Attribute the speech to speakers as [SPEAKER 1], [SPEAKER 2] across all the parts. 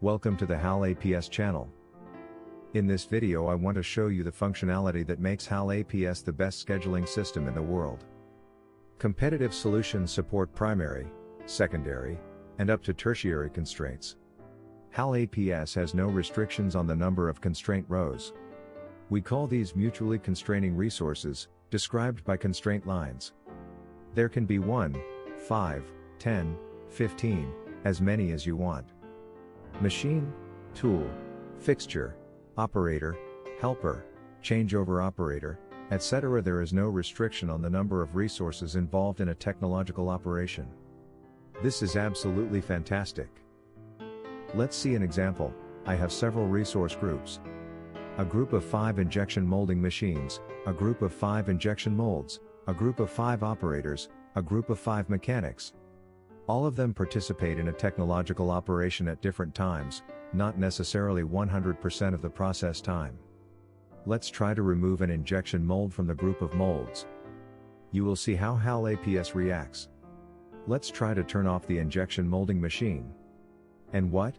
[SPEAKER 1] Welcome to the HAL APS channel. In this video I want to show you the functionality that makes HAL APS the best scheduling system in the world. Competitive solutions support primary, secondary, and up to tertiary constraints. HAL APS has no restrictions on the number of constraint rows. We call these mutually constraining resources, described by constraint lines. There can be 1, 5, 10, 15, as many as you want. Machine, tool, fixture, operator, helper, changeover operator, etc. There is no restriction on the number of resources involved in a technological operation. This is absolutely fantastic. Let's see an example. I have several resource groups. A group of 5 injection molding machines, a group of 5 injection molds, a group of 5 operators, a group of 5 mechanics. All of them participate in a technological operation at different times, not necessarily 100% of the process time. Let's try to remove an injection mold from the group of molds. You will see how HAL APS reacts. Let's try to turn off the injection molding machine. And what?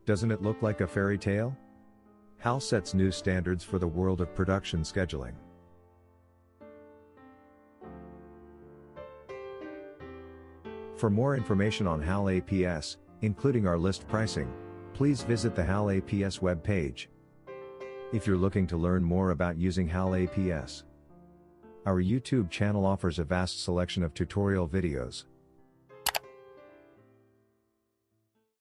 [SPEAKER 1] Doesn't it look like a fairy tale? HAL sets new standards for the world of production scheduling. For more information on HAL APS, including our list pricing, please visit the HAL APS web page. If you're looking to learn more about using HAL APS, our YouTube channel offers a vast selection of tutorial videos.